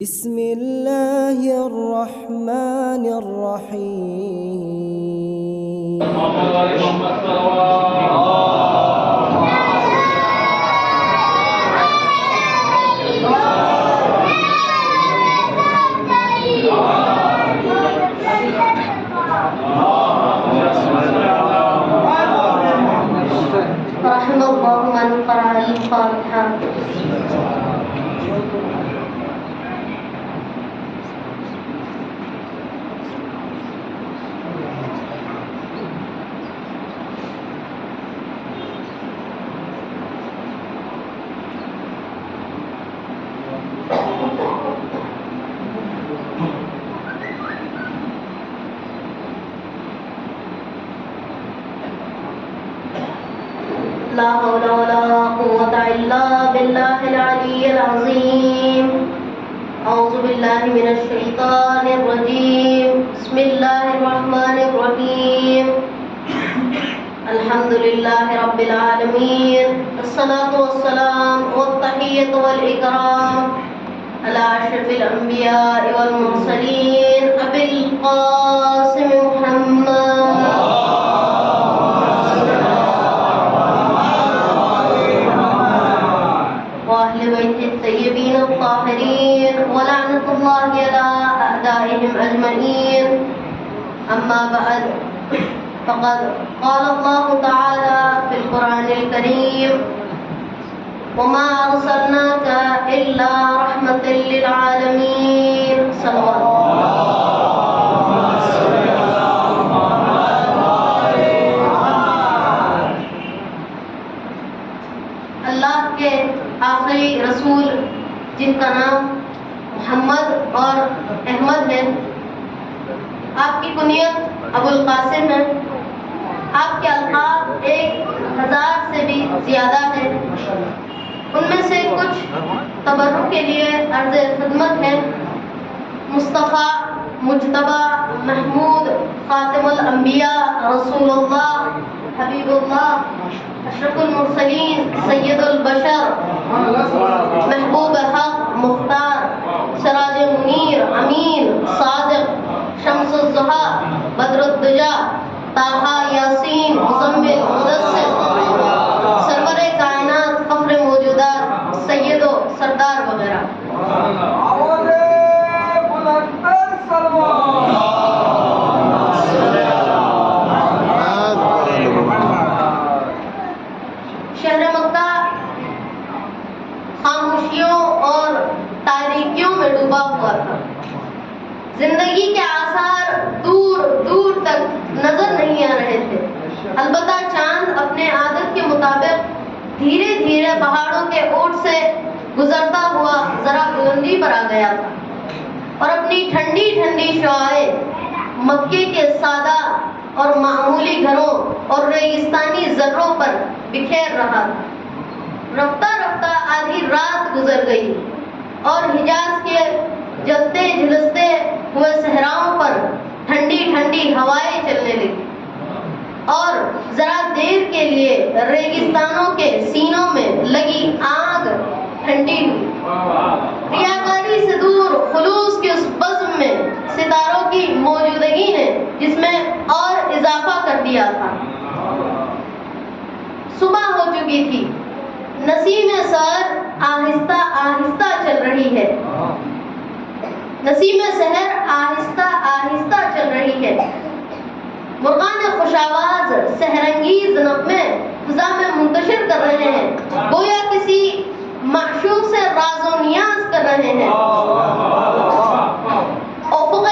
بسم اللہ الرحمن الرحیم رحم اللہ من قرأ الفاتحہ. لا حول ولا قوة إلا بالله العلي العظيم. أعوذ بالله من الشيطان الرجيم. بسم الله الرحمن الرحيم. الحمد لله رب العالمين. الصلاة والسلام والتحية والإكرام على أشرف الأنبياء والمرسلين أبي القاسم محمد وأهل بيته الطيبين الطاهرين ولعنة الله على أعدائهم أجمعين. أما بعد فقد قال الله تعالى في القرآن الكريم: وما أرسلناك إلا رحمة للعالمين. صلوات اللہ کے آخری رسول جن کا نام محمد اور احمد ہے، آپ کی کنیت ابو القاسم ہے، آپ کے القاب 1000 سے بھی زیادہ ہیں. ان میں سے کچھ تبرک کے لیے عرض خدمت ہے. مصطفیٰ، مجتبیٰ، محمود، خاتم الانبیاء، رسول اللہ، حبیب اللہ، اشرف المرسلین، سید البشر، محبوب حق، مختار، سراج منیر، امین، صادق، شمس الضحیٰ، بدر الدجا، طٰہٰ، یاسین، مزمل، مدثر، سرور کائنات، فخر موجودات، سید و سردار وغیرہ. شہر مکہ خاموشیوں اور تاریکیوں میں ڈوبا ہوا تھا. زندگی کے آثار دور دور تک نظر نہیں آ رہے تھے. البتہ چاند اپنے عادت کے مطابق دھیرے دھیرے پہاڑوں کے اوٹ سے گزرتا ہوا ذرا بلندی پر آ گیا تھا اور اپنی ٹھنڈی ٹھنڈی شعاعیں مکے کے سادہ اور معمولی گھروں اور ریگستانی ذروں پر بکھیر رہا تھا. رفتہ رفتہ آدھی رات گزر گئی اور حجاز کے جلتے جھلستے ہوئے صحراؤں پر ٹھنڈی ٹھنڈی ہوائیں چلنے لگی اور ذرا دیر کے لیے ریگستانوں کے سینوں میں لگی آگ ٹھنڈی ہوئی. ریاکاری سے دور خلوص کے اس بزم میں ستاروں کی موجودگی نے جس میں اور اضافہ کر دیا تھا. صبح ہو چکی تھی. نسیم سحر آہستہ آہستہ چل رہی ہے. نسیم سحر آہستہ آہستہ چل رہی ہے. مرغان خوش آواز سحرانگیز نغمے فضا میں منتشر کر رہے ہیں، گویا کسی معشوق سے راز و نیاز کر رہے ہیں. افق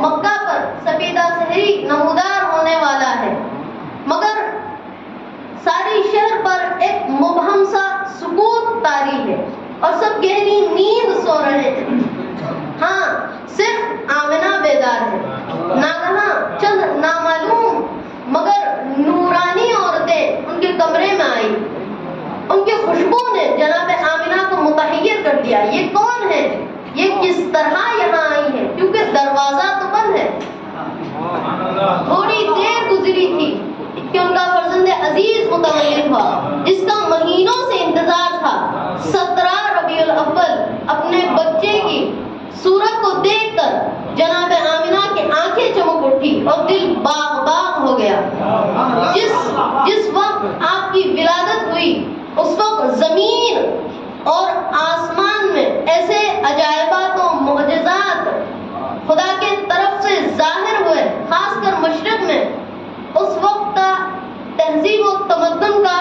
مکہ پر سپیدہ سحری نمودار ہونے والا ہے، مگر ساری شہر پر ایک مبہم سا سکوت طاری ہے اور سب گہری نیند سو رہے ہیں. ہاں، صرف آمنہ بیدار ہے. ناگہاں چند نامعلوم مگر نورانی عورتیں ان کے کمرے میں آئیں. ان کی خوشبو نے جناب آمنہ کو متحیر کر دیا. یہ کون ہے؟ یہ کس طرح یہاں آئی ہے؟ کیونکہ دروازہ تو بند ہے. تھوڑی دیر گزری تھی کہ ان کا فرزند عزیز متولد ہوا، جس کا مہینوں سے انتظار تھا. 17 ربیع الاول اپنے بچے کی کر جناب آمنہ کی آنکھیں چمک اٹھی اور دل باغ باغ ہو گیا۔ جس وقت آپ کی ولادت ہوئی اس وقت زمین اور آسمان میں ایسے عجائبات و معجزات خدا کے طرف سے ظاہر ہوئے، خاص کر مشرق میں اس وقت کا تہذیب و تمدن کا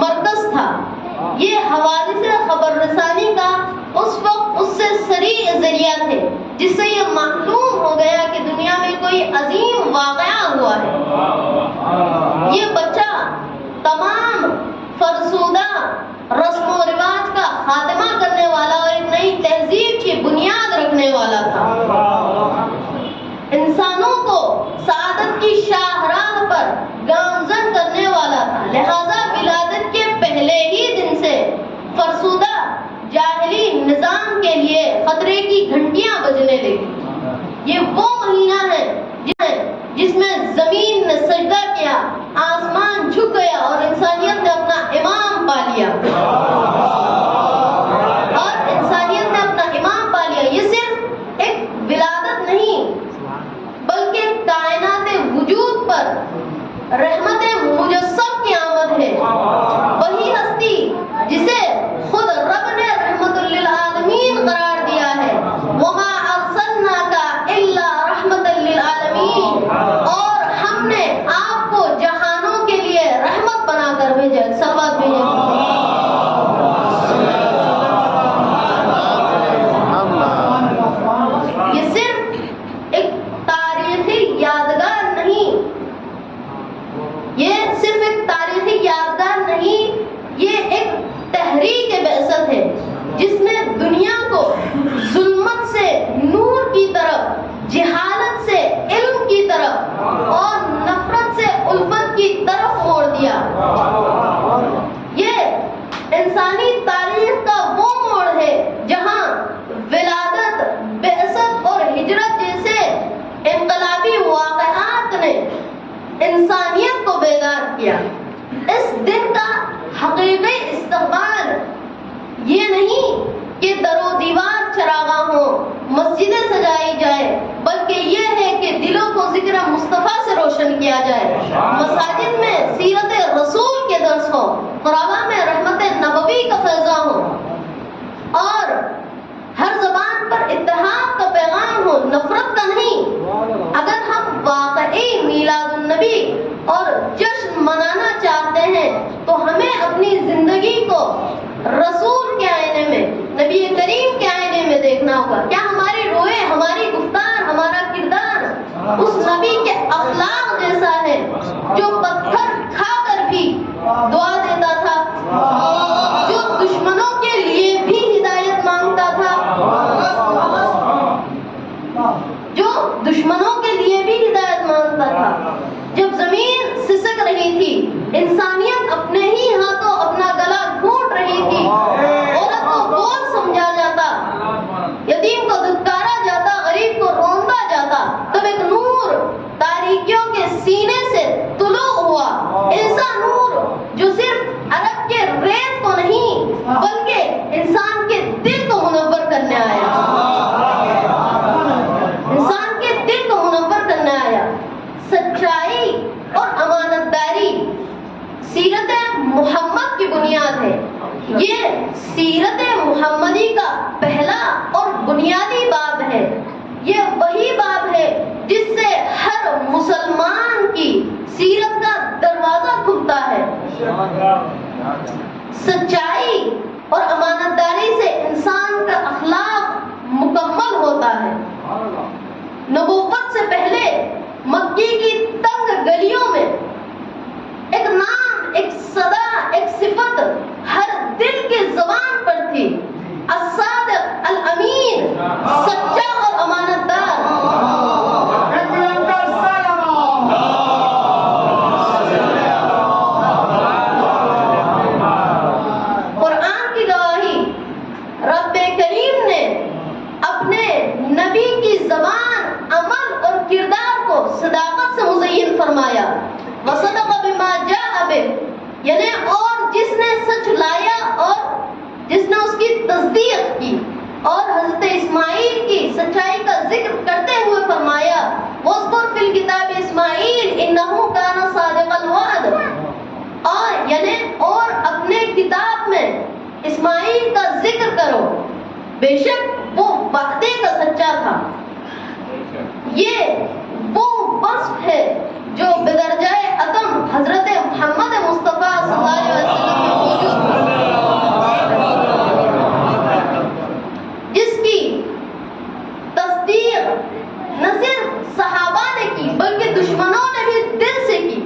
مرکز تھا۔ یہ حوادث خبر رسانی کا اس وقت اس سے سریع ذریعہ تھے، جس سے یہ معلوم ہو گیا کہ دنیا میں کوئی عظیم واقعہ ہوا ہے۔ یہ بچہ تمام فرسودہ رسم و رواج کا خاتمہ کرنے والا اور ایک نئی تہذیب کی بنیاد رکھنے والا تھا۔ انسانوں کو سعادت کی شاہراہ پر گامزن کرنے والا تھا، لہذا ولادت کے پہلے ہی دن سے فرسودہ جاہلی نظام کے لیے خطرے کی گھنٹیاں بجنے لگی۔ یہ وہ مہینہ ہے جس میں زمین نے سجدہ کیا، آسمان جھک گیا اور انسانیت نے اپنا امام پا لیا۔ یہ صرف ایک ولادت نہیں بلکہ کائنات وجود پر رحمت مجسم کی آمد ہے۔ وہی ہستی جسے خود رب نے رحمت للعالمین قرار دیا ہے، وما ارسلناک الا رحمت للعالمین، اور ہم نے آپ کو جہانوں کے لیے رحمت بنا کر بھیجا۔ صلوات بھیجے۔ یہ صرف ایک تاریخی یادگار نہیں، یہ ایک تحریک بعثت ہے جس نے دنیا کو ظلمت سے نور کی طرف، جہالت سے علم کی طرف اور نفرت سے الفت کی طرف موڑ دیا۔ یہ انسانی تاریخ کا وہ موڑ ہے جہاں ولادت، بعثت اور ہجرت جیسے انقلابی واقعات نے انسانیت کو بیدار کیا۔ اس دن کا حقیقی استقبال یہ نہیں کہ در و دیوار چراغاں ہوں، مسجدیں سجائی جائے، بلکہ یہ ہے کہ دلوں کو ذکر مصطفیٰ سے روشن کیا جائے، مساجد میں سیرت رسول کے درس ہو، قرآن میں رحمت نبوی کا فیضان ہو، اور ہر زبان پر اتحاد کا پیغام ہو، نفرت کا نہیں۔ اگر ہم واقعی میلاد النبی اور جشن منانا چاہتے ہیں تو ہمیں اپنی زندگی کو رسول کے آئینے میں، نبی کریم کے آئینے میں دیکھنا ہوگا۔ کیا ہماری روئے، ہماری گفتار، ہمارا کردار اس نبی کے اخلاق جیسا ہے جو پتھر کھا کر بھی دعا دیتا تھا، جو دشمنوں کے لیے بھی ہدایت مانگتا تھا، جو دشمنوں کے لیے بھی ہدایت مانگتا تھا؟ جب زمین سسک رہی تھی، انسانیت اپنے ہی ہاتھوں اپنا گلا گھونٹ رہی تھی، عورت کو بوجھ سمجھا جاتا، یتیم کو دھتکارا جاتا، غریب کو روندا جاتا، تب ایک نور تاریکیوں کے سینے سے طلوع ہوا، ایسا نور جو صرف عرب کے ریت کو نہیں بلکہ انسان کے دل کو منور کرنے آیا، انسان کے دل کو منور کرنے آیا۔ سچائی اور امانت داری سیرت محمد کی بنیاد ہے۔ یہ سیرت محمدی کا پہلا اور بنیادی باب ہے۔ یہ وہی باب ہے جس سے ہر مسلمان کی سیرت کا دروازہ کھلتا ہے۔ سچائی اور امانت داری سے انسان کا اخلاق مکمل ہوتا ہے۔ نبوت سے پہلے مکی کی تنگ گلیوں میں ایک نام، ایک صدا، ایک صفت ہر دل کی زبان پر تھی: الصادق، الامین، سچا اور امانت دار۔ قرآن کی گواہی رب کریم نے اپنے نبی کی زبان، عمل اور کردار کو صداقت سے مزین فرمایا۔ وصدق بما جاء به، یعنی اور جس نے سچ لایا اور جس نے اس کی تصدیق کی اور حضرت اسماعیل کی سچائی کا ذکر یعنی اور اپنے کتاب میں اسماعیل کا ذکر کرو، بے شک وہ وعدے کا سچا تھا۔ یہ وہ وصف ہے جو بدرجہ اتم حضرت محمد مصطفیٰ صلی اللہ علیہ وسلم میں موجود ہے، جس کی تصدیق نہ صرف صحابہ نے کی بلکہ دشمنوں نے بھی دل سے کی۔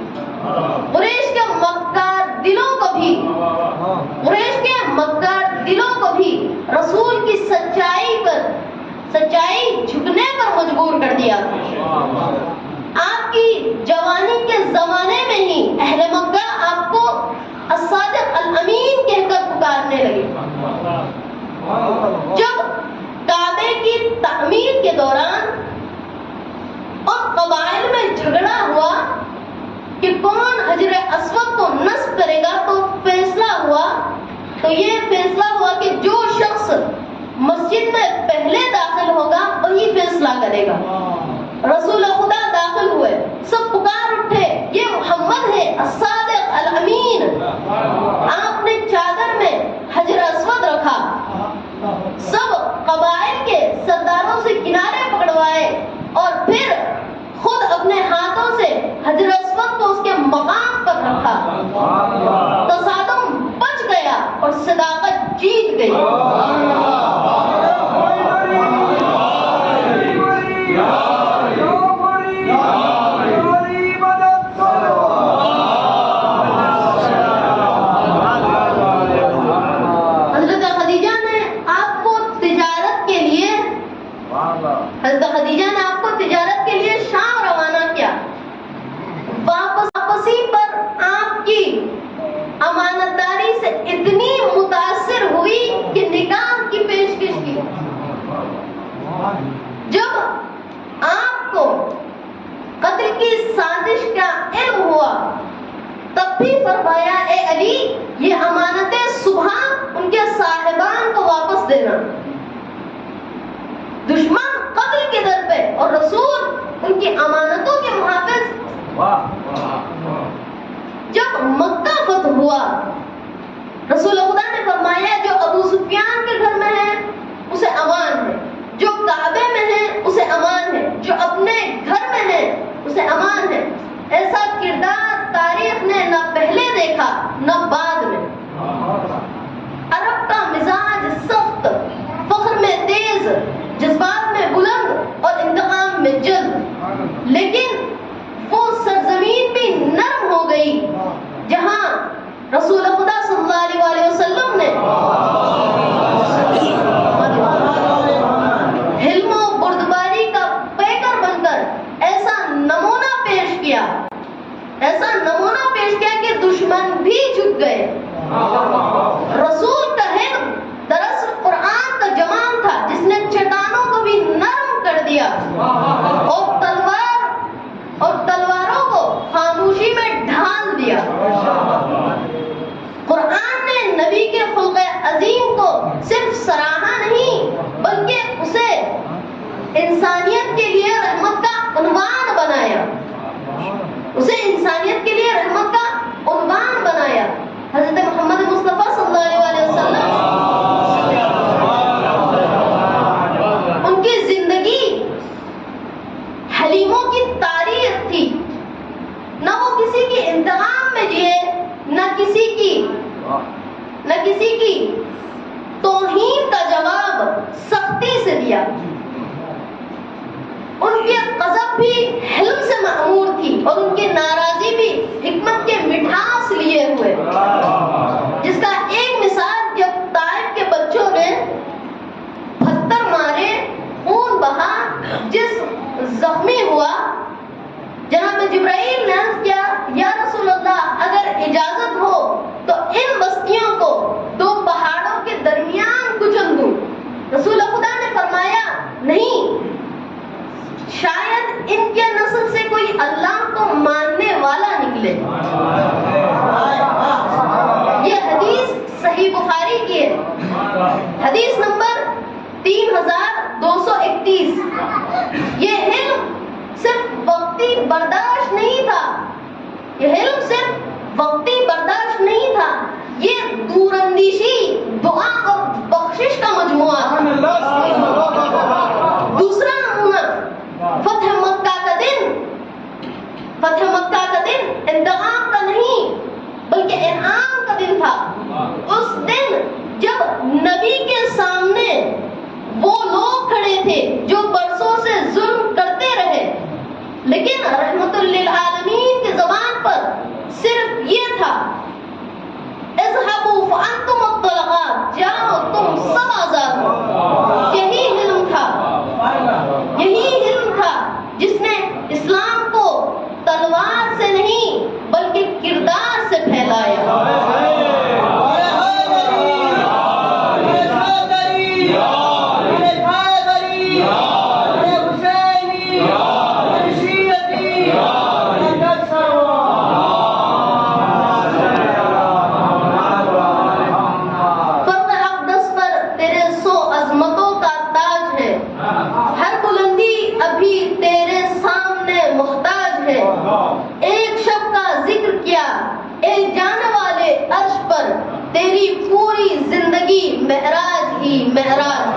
قریش کے مکار دلوں کو بھی رسول کی سچائی جھکنے پر مجبور کر دیا۔ آپ کی جوانی کے زمانے میں ہی اہل مکہ آپ کو الصادق الامین کہہ کر پکارنے لگے۔ جب کعبے کی تعمیر کے دوران اور قبائل میں جھگڑا ہوا کہ کون حجر اسود کو نصب کرے گا، تو یہ فیصلہ ہوا کہ جو شخص مسجد میں پہلے داخل ہوگا وہی فیصلہ کرے گا۔ رسول خدا داخل ہوئے، سب پکار اٹھے، یہ محمد ہے الصادق الامین۔ آپ نے چادر میں حجر اسود رکھا، سب قبائل کے سرداروں سے کنارے پکڑوائے اور پھر خود اپنے ہاتھوں سے حجر اسود کو اس کے مقام پر رکھا۔ تصادم بچ گیا اور صداقت جیت گئی۔ حضرت خدیجہ نے آپ کو تجارت کے لیے شام روانہ کیا۔ واپسی پر آپ کی امانتداری سے اتنی متاثر ہوئی کہ نکاح کی پیشکش کی۔ جب آپ کو قتل کی سازش کا علم ہوا تب بھی فرمایا، اے علی یہ امانتیں صبح ان کے صاحبان کو واپس دینا۔ دشمن قتل کے در پہ اور رسول ان کی امانتوں کے محافظ۔ جب مکہ فتح ہوا رسول خدا نے فرمایا جو ابو سفیان کے گھر میں ہے اسے امان ہے، جو کعبے میں ہے اسے امان ہے، جو اپنے گھر میں ہے اسے امان ہے۔ ایسا کردار تاریخ نے نہ پہلے دیکھا نہ بعد میں۔ عرب کا مزاج سخت، فخر میں تیز، جذبات میں بلند اور انتقام میں جلد، لیکن وہ سرزمین بھی نرم ہو گئی جہاں رسول خدا صلی اللہ علیہ وسلم نے حلم و بردباری کا پیکر بن کر ایسا نمونہ پیش کیا کہ دشمن بھی جھک گئے۔ رسول کا حلم دراصل قرآن کا جوان تھا جس نے چٹانوں کو بھی نرم کر دیا اور تلواروں کو خاموشی میں ڈھال دیا۔ قرآن نے نبی کے خلق عظیم کو صرف سراہا نہیں بلکہ اسے انسانیت کے لیے رحمت کا عنوان بنایا۔ حضرت محمد مصطفیٰ صلی اللہ علیہ وسلم ان کی زندگی حلیموں کی تاریخ تھی، نہ وہ کسی کے انتقام میں جیے، نہ کسی کی توہین کا جواب سختی سے دیا۔ ان کے غضب بھی حلم سے معمور تھی اور ان کی ناراضی بھی حکمت کے مٹھاس لیے ہوئے، جس کا ایک مثال جب طائف کے بچوں نے پتھر مارے، خون بہا، جس زخمی ہوا، جناب جبرائیل نے عرض کیا یا رسول اللہ اگر اجازت ہو تو ان بستیوں کو دو پہاڑوں کے درمیان کچل دوں۔ رسول خدا نے فرمایا نہیں، شاید ان کے نسل سے کوئی اللہ کو ماننے والا نکلے۔ یہ حدیث صحیح بخاری کی ہے، حدیث نمبر 3231۔ یہ حلم صرف وقتی برداشت نہیں تھا، یہ حلم صرف وقتی برداشت نہیں سب آزاد ہوں۔ یہی علم تھا جس نے اسلام کو تلوار سے نہیں بلکہ کردار سے پھیلایا۔ ایک شب کا ذکر کیا اے جانے والے عرش پر، تیری پوری زندگی معراج ہی معراج۔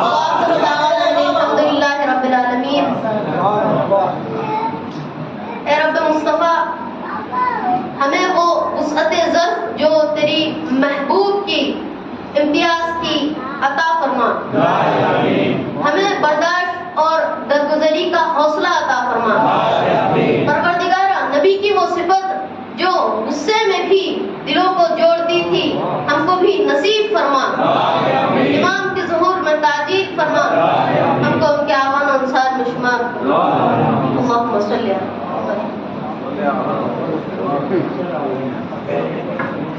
وآخر دعوانا الحمدللہ رب العالمین۔ اے رب مصطفیٰ، ہمیں وہ وسعت ظرف جو تیری محبوب کی امتیاز کی عطا فرما، ہمیں برداشت اور درگزری کا حوصلہ عطا فرما۔ پروردگارہ، نبی کی وہ صفت جو غصے میں بھی دلوں کو جوڑتی تھی ہم کو بھی نصیب فرما۔ امام کے ظہور میں تاجیل فرما، ہم کو ان کے آوان و انصار میں شمار فرما۔ اللہم صلی اللہ علیہ وسلم۔